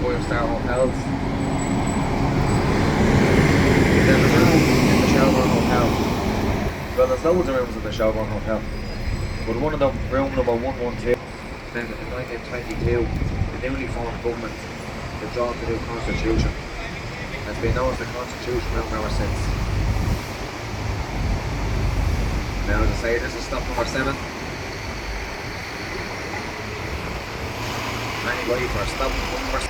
5-star hotels. Then the room in the Shelbourne Hotel. Well, there's loads of rooms in the Shelbourne Hotel. But one of them, room number 112, then in 1922, the newly formed government withdraw the new constitution. It's been known as the Constitution Room ever since. Now, as I say, this is stop number 7. Anybody for stop number 7?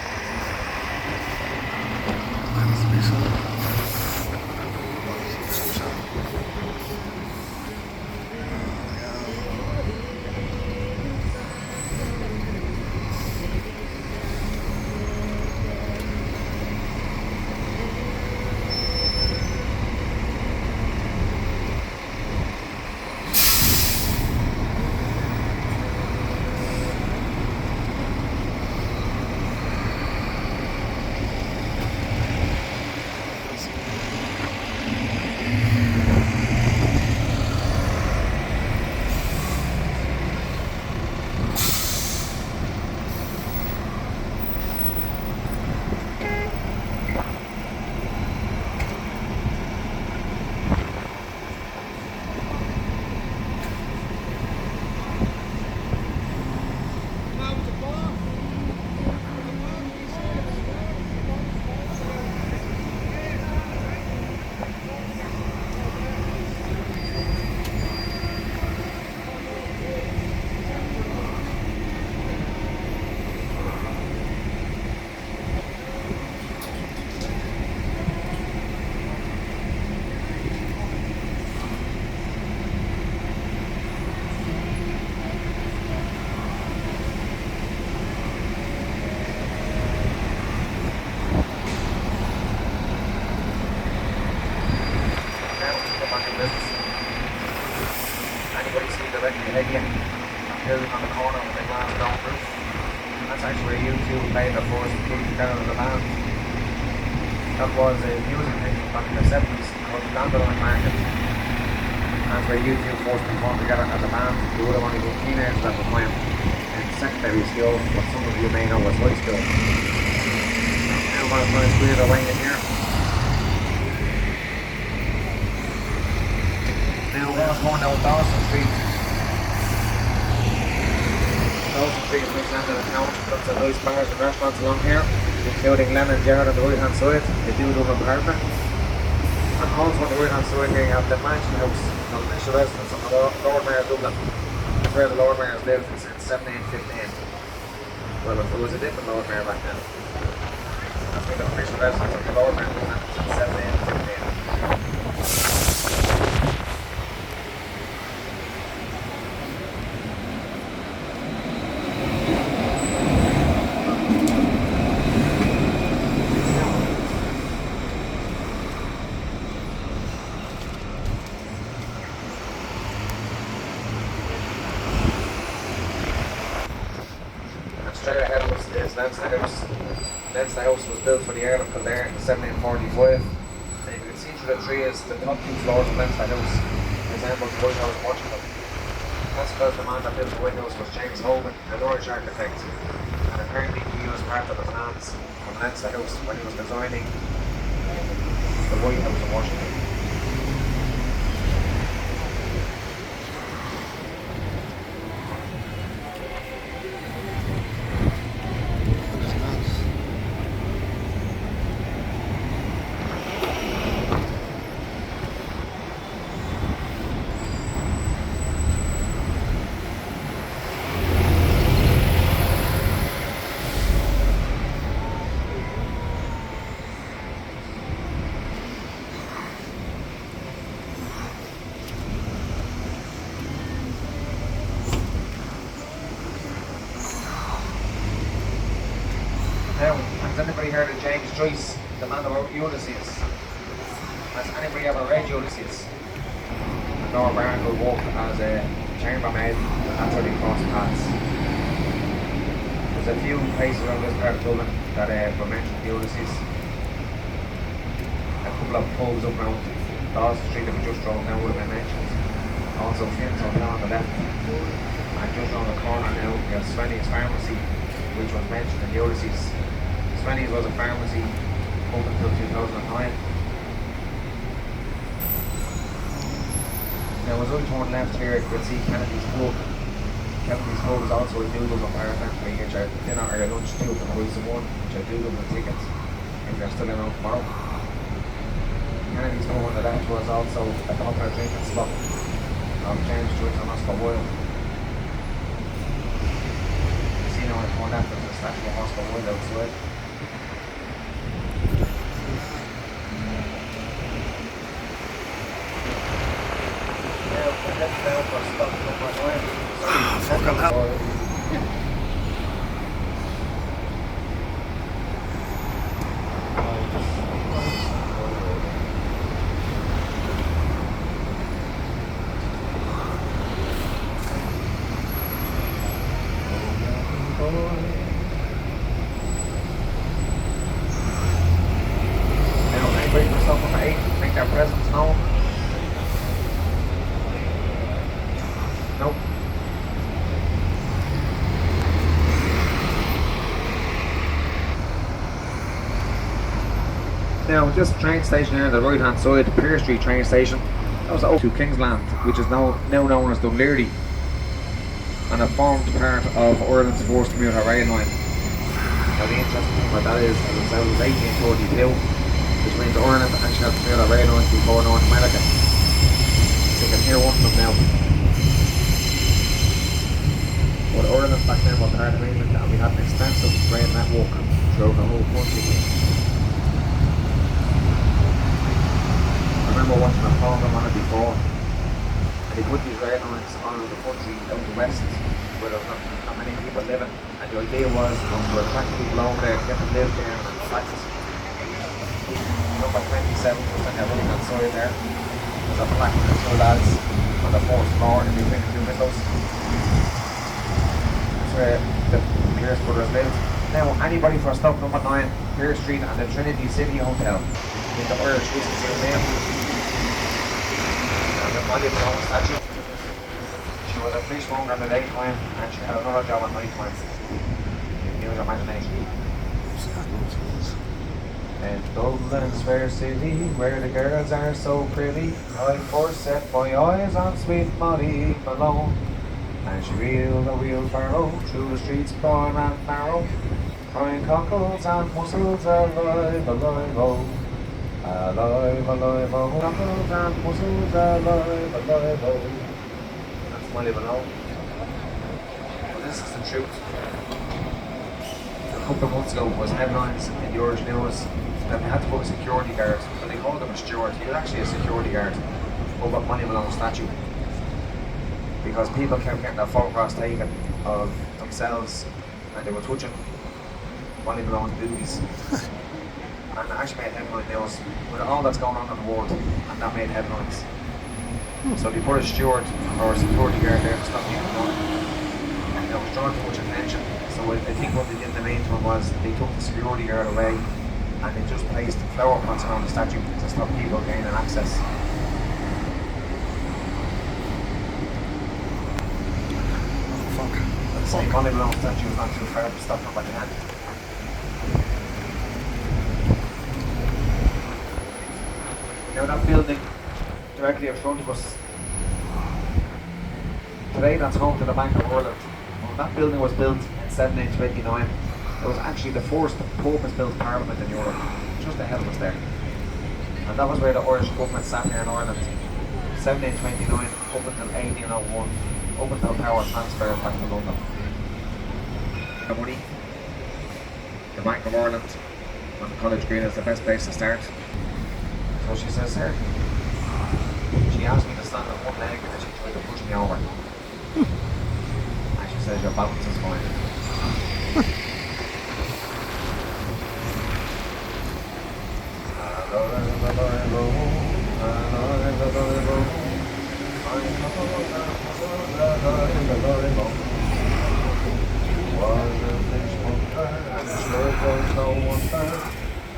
Anybody see directly ahead of you? Building on the corner with the glass dome roof. That's actually where U2 played their first gig down in the band. That was a music venue back in the 70s called the Dandelion Market. That's where U2 first performed together as a band. They would have only been teenagers at the time in secondary school, what some of you may know as high school. Now we're going to squeeze our way in here. Now we're going down Dawson Street. Dawson Street is next end of the town. Lots of nice bars and restaurants along here, including Len and Jared on the right hand side. They do live in apartment. And also on the right hand side here you have the Mansion House, the initial residence of the Lord Mayor of Dublin. That's where the Lord Mayor has lived since 1715. Well, if there was a different Lord Mayor back then. That's where the official residence of the Lord Mayor of Dublin since 1715. Straight ahead of us is Leinster House. Leinster House was built for the Earl of Kildare in 1745. And you can see through the trees the top 2 floors of Leinster House resemble the White House in Portugal. That's because the man that built the White House was James Hogan, an Irish architect. And apparently he used part of the plans from Leinster House when he was designing the White House in Washington. Now, has anybody heard of James Joyce, the man that wrote Ulysses? Has anybody ever read Ulysses? Nora Barnacle worked as a chambermaid, and that's how they crossed paths. There's a few places around this part of Dublin that were mentioned in Ulysses. A couple of pubs up around Dawson Street that we just drove down would have been mentioned. Also Finn's Hotel on the left. And just around the corner now, we have Svenny's Pharmacy, which was mentioned in Ulysses. 1920s was a pharmacy up until 2009. Now as I turn left here, you can see Kennedy's Pub. Kennedy's Pub is also a noodle compartment where you get your dinner or your lunch too for the price of one, which are doodle with tickets if you're still around tomorrow. Kennedy's Pub under that was also a popular drinking spot of James Joyce and Oscar Wilde. You see now when I turn left, there's a statue of Oscar Wilde outside. Fucking hell. Now, anybody for stuff number 8, make their presence known. Nope. Now, this train station here on the right hand side, the Pear Street train station, that was up to Kingsland, which is now known as Dunleary, and it formed part of Ireland's first commuter rail line. Now, the interesting thing about that is, as I said, it was 1842, which means Ireland actually had commuter rail lines before North America. You can hear one of them now. But Ireland back then was part of England, and we had an extensive rail network throughout the whole country. I remember watching a program on it before, and they put these rail lines on the country out the west where there's not many people living, and the idea was to attract people over there, get them to live there and practice. Number 27 was on the right hand side there. There's a plaque with the two lads on the fourth floor in between the two windows. That's where the Pierce brothers lived. Now, anybody for stop number 9, Pear Street and the Trinity City Hotel in the Irish Whiskey name. And the Molly Brown statue. She was a fishmonger in the daytime and she had another job at night time. You can use your imagination. In Dublin's fair city, where the girls are so pretty, I first set my eyes on sweet Molly Malone. And she reeled a wheelbarrow through the streets broad and narrow, crying cockles and mussels alive, alive, oh. Alive, alive, oh. Cockles and mussels alive, alive, oh. That's Molly Malone. Well, this is the truth. A couple of months ago was headlines in the Irish News that they had to put a security guard, but they called him a steward. He was actually a security guard over at Molly Malone's statue, because people kept getting their photographs taken of themselves and they were touching Molly Malone's boobies. And it actually made headline news with all that's going on in the world, and that made headlines. So they put a steward or a security guard there to stop people doing it. And it was drawing too much attention. So I think what they did in the main one was they took the security guard away and they just placed flower pots around the statue to stop people gaining access. The same Molly Malone statue is not too far to stop them by the hand. Now that building directly in front of us, today that's home to the Bank of Ireland. Well, that building was built in 1729. It was actually the first purpose-built parliament in Europe, just ahead of us there. And that was where the Irish government sat here in Ireland, 1729 up until 1801, up until power transferred back to London. The money, the Bank of Ireland on College Green is the best place to start. So she says here, she asked me to stand on one leg and then she tried to push me over. And she says your balance is fine.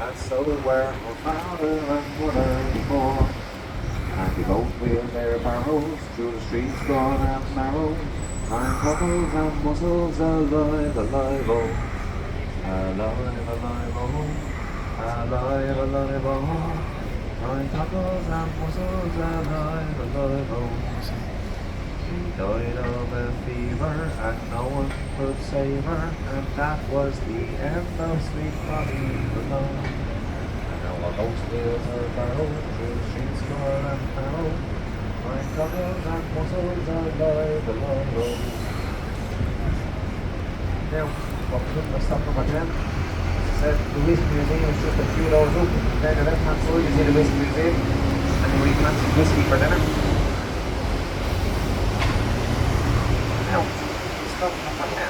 And so were her father and mother before, and they both wheeled their barrows through the streets broad and narrow, and cockles and mussels alive, alive, oh. Alive, alive, oh. Alive, alive, oh. My cockles and mussels, alive, alive, oh. She died of a fever and no one could save her, and that was the end of sweet Bobby alone. And now our ghost wheels her barrow through streets square and narrow. My cockles and mussels, alive, alive, oh. Now, what we're going to stop number 10. As I said, the Whiskey Museum is just a few doors open. Then the left hand side is in the Whiskey Museum, and you can have some whiskey for dinner. Now, stop number 10.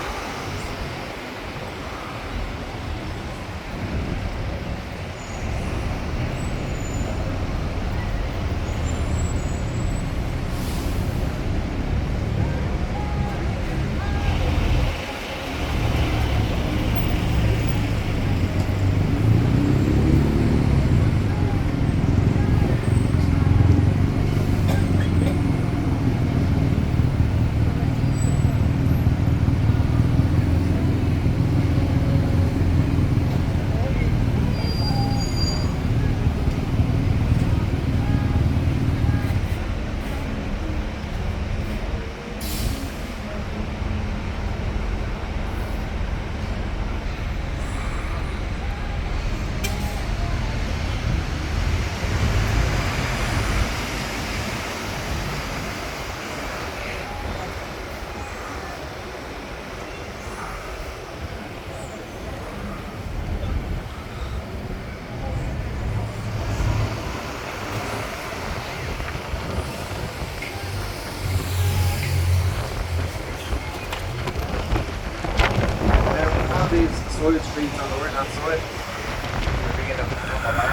These side streets on the right hand side, we're beginning to have a bar,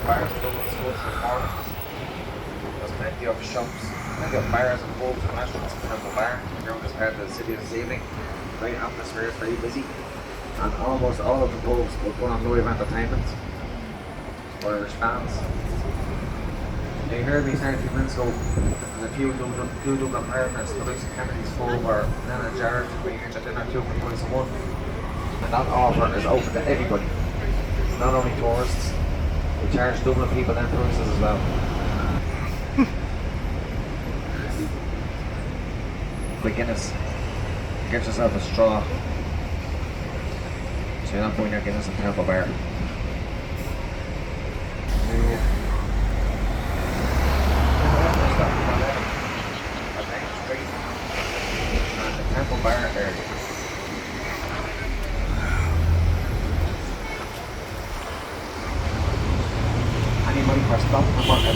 bars in Dublin schools for morning. There's plenty of shops, plenty of bars and pubs and restaurants in Temple Bar around this part of the city this evening. Great atmosphere, it's very busy, and almost all of the pubs will put on live entertainment for Irish fans. You heard me start a few minutes ago, there's a few Dublin partners, the likes of Kennedy's Pub or Nana Jarrett, where you can get dinner 2 for the price of 1. And that offer is open to everybody, not only tourists. We charge Dublin people and tourists as well. The Guinness, get yourself a straw, so you're not putting your Guinness in Temple Bar. And the Temple Bar area. Money for stop and work there.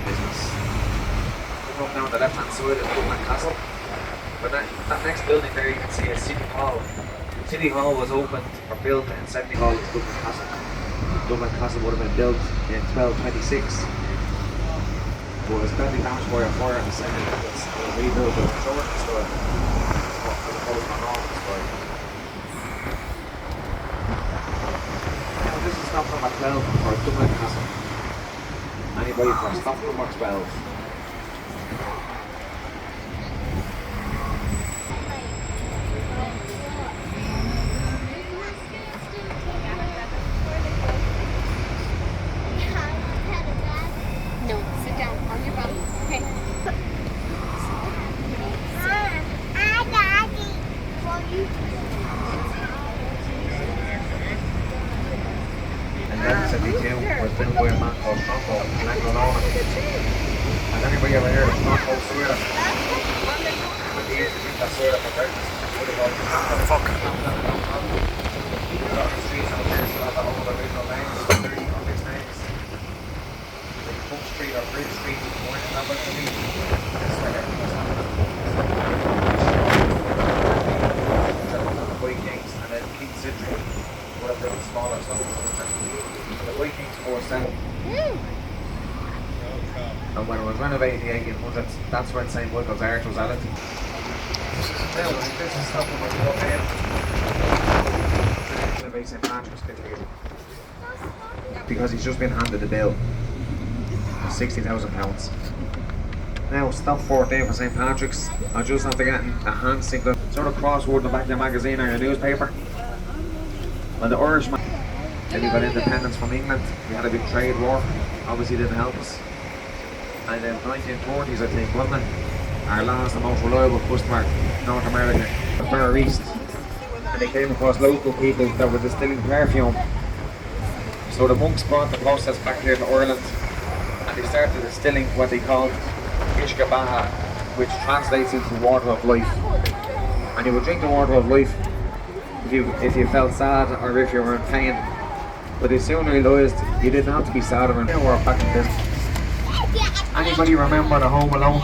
Business. We're up down on the left hand side of Dublin Castle. But that next building there you can see is City Hall. City Hall was opened or built in 70 Hall of Dublin Castle. Dublin Castle would have been built in 1226. But it was badly damaged by a fire in the 70s. It was rebuilt with a short style as opposed to a normal style. Now this is stop number 12 for Dublin Castle. Anybody for stop number 12? Was built by a man called Strongbow, and anybody ever heard of Strongbow Syrup? When they used to drink that syrup for breakfast, fuck. A lot of the streets out there still have the old original names, 30 complex names. Like Hook Street or Bridge Street, going in that much to me. That's where everything's happening. The Vikings and then King Citric, whatever they were smaller stuff. The Vikings 4-7. And when it was renovated in the 1800s, that's when St. Michael's Arch was added. Now, this is stuff that was brought in. The base St. Patrick's Day because he's just been handed a bill of £60,000. Now, stop 14 for St. Patrick's. I just have to get a hand single sort of crossword in the back of your magazine or your newspaper. When the Irishman, then we got independence from England, we had a big trade war, obviously didn't help us. And in the 1940s, I think, wasn't it? Our last and most reliable customer, North America, the Far East. And they came across local people that were distilling perfume. So the monks brought the process back here to Ireland and they started distilling what they called Ishkabaha, which translates into water of life. And you would drink the water of life if you felt sad or if you were in pain. But they soon realised you didn't have to be sad or in pain. Now we're back in business. Anybody remember the Home Alone?